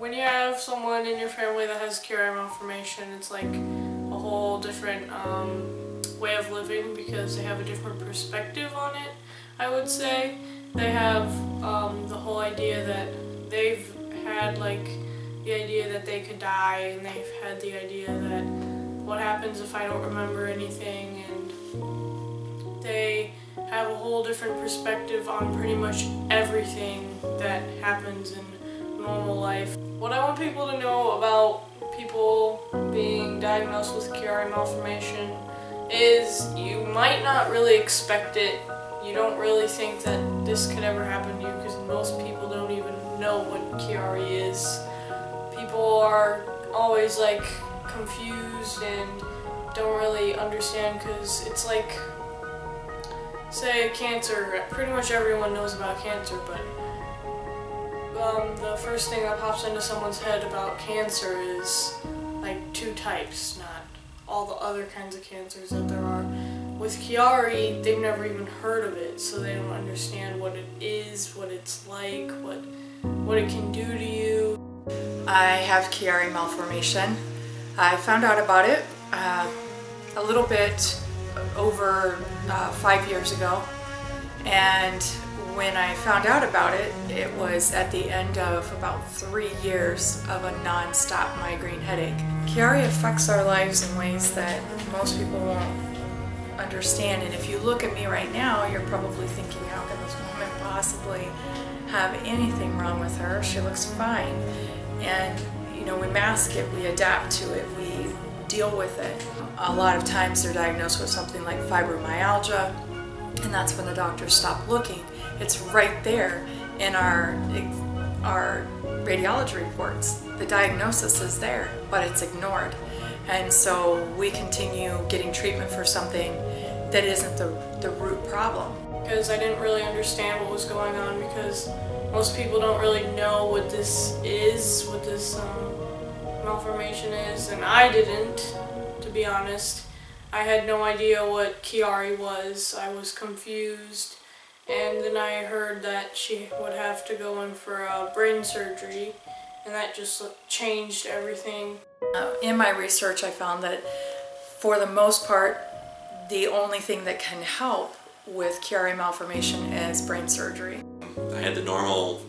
When you have someone in your family that has Chiari Malformation, it's like a whole different way of living because they have a different perspective on it, I would say. They have the whole idea that they've had like the idea that they could die, and they've had the idea that what happens if I don't remember anything, and they have a whole different perspective on pretty much everything that happens in normal life. What I want people to know about people being diagnosed with Chiari Malformation is you might not really expect it. You don't really think that this could ever happen to you because most people don't even know what Chiari is. People are always like confused and don't really understand because it's like, say cancer, pretty much everyone knows about cancer, but the first thing that pops into someone's head about cancer is like two types, not all the other kinds of cancers that there are. With Chiari, they've never even heard of it, so they don't understand what it is, what it's like, what it can do to you. I have Chiari Malformation. I found out about it a little bit over 5 years ago, and when I found out about it, it was at the end of about 3 years of a non-stop migraine headache. Chiari affects our lives in ways that most people won't understand, and if you look at me right now, you're probably thinking, how can this woman possibly have anything wrong with her? She looks fine. And you know, we mask it, we adapt to it, we deal with it. A lot of times they're diagnosed with something like fibromyalgia, and that's when the doctors stop looking. It's right there in our radiology reports. The diagnosis is there, but it's ignored. And so we continue getting treatment for something that isn't the root problem. Because I didn't really understand what was going on, because most people don't really know what this is, what this malformation is, and I didn't, to be honest. I had no idea what Chiari was. I was confused, and then I heard that she would have to go in for brain surgery, and that just changed everything. In my research, I found that for the most part, the only thing that can help with Chiari Malformation is brain surgery. I had the normal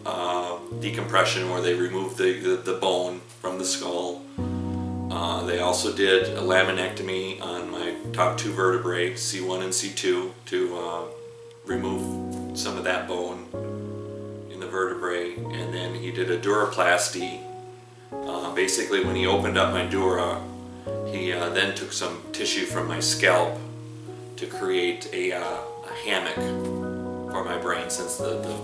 decompression where they removed the bone from the skull. They also did a laminectomy on my top 2 vertebrae, C1 and C2, to remove some of that bone in the vertebrae. And then he did a duroplasty. Basically, when he opened up my dura, he then took some tissue from my scalp to create a hammock for my brain, since the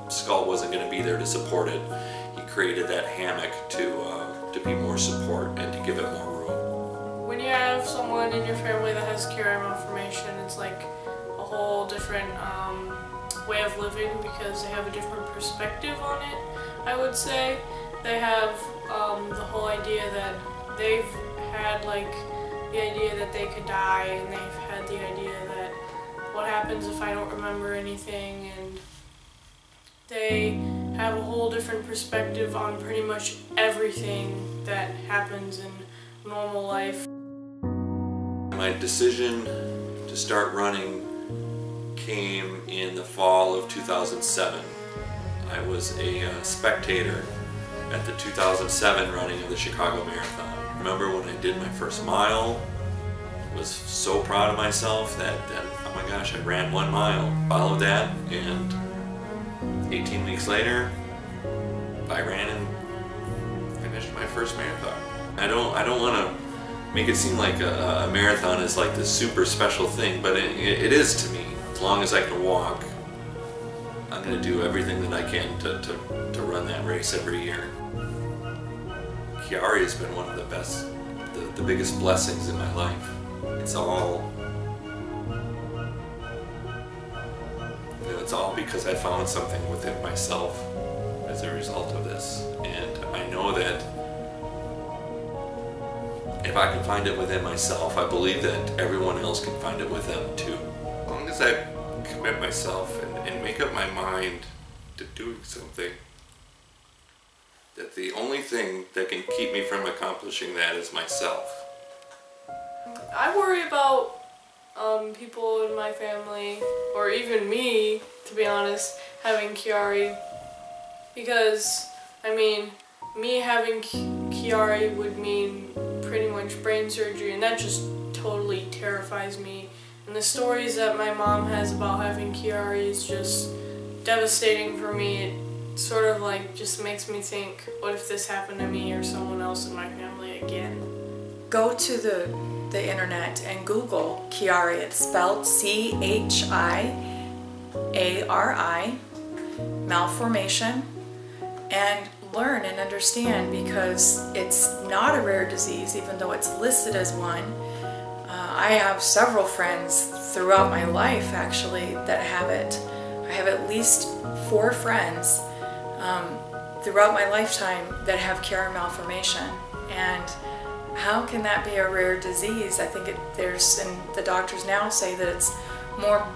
skull wasn't going to be there to support it. He created that hammock to be more support and to give it more room. When you have someone in your family that has Chiari Malformation, it's like a whole different way of living because they have a different perspective on it, I would say. They have the whole idea that they've had like the idea that they could die, and they've had the idea that what happens if I don't remember anything, and they have a whole different perspective on pretty much everything that happens in normal life. My decision to start running came in the fall of 2007. I was a spectator at the 2007 running of the Chicago Marathon. I remember when I did my first mile, I was so proud of myself that oh my gosh, I ran 1 mile. Followed that, and 18 weeks later, I ran and finished my first marathon. I don't want to make it seem like a marathon is like this super special thing, but it is to me. As long as I can walk, I'm going to do everything that I can to run that race every year. Chiari has been one of the best, the biggest blessings in my life. It's all because I found something within myself as a result of this. And I know that if I can find it within myself, I believe that everyone else can find it with them too. As long as I commit myself and make up my mind to doing something, that the only thing that can keep me from accomplishing that is myself. I worry about people in my family, or even me, to be honest, having Chiari, because, I mean, me having Chiari would mean pretty much brain surgery, and that just totally terrifies me. And the stories that my mom has about having Chiari is just devastating for me. It sort of like just makes me think, what if this happened to me or someone else in my family again? Go to the internet and Google Chiari. It's spelled C-H-I-A-R-I, malformation, and learn and understand, because it's not a rare disease even though it's listed as one. I have several friends throughout my life actually that have it. I have at least 4 friends throughout my lifetime that have Chiari Malformation, and how can that be a rare disease? I think and the doctors now say that it's more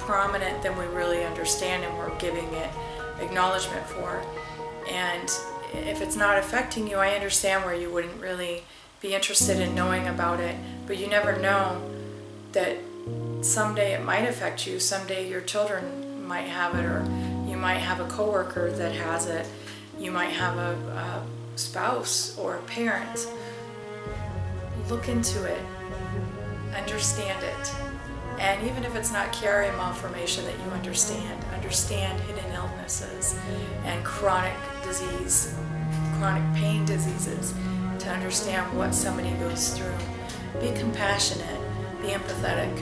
prominent than we really understand, and we're giving it acknowledgement for. And if it's not affecting you, I understand where you wouldn't really be interested in knowing about it, but you never know that someday it might affect you. Someday your children might have it, or you might have a coworker that has it. You might have a spouse or a parent. Look into it, understand it, and even if it's not Chiari Malformation that you understand hidden illnesses and chronic disease, chronic pain diseases, to understand what somebody goes through. Be compassionate, be empathetic.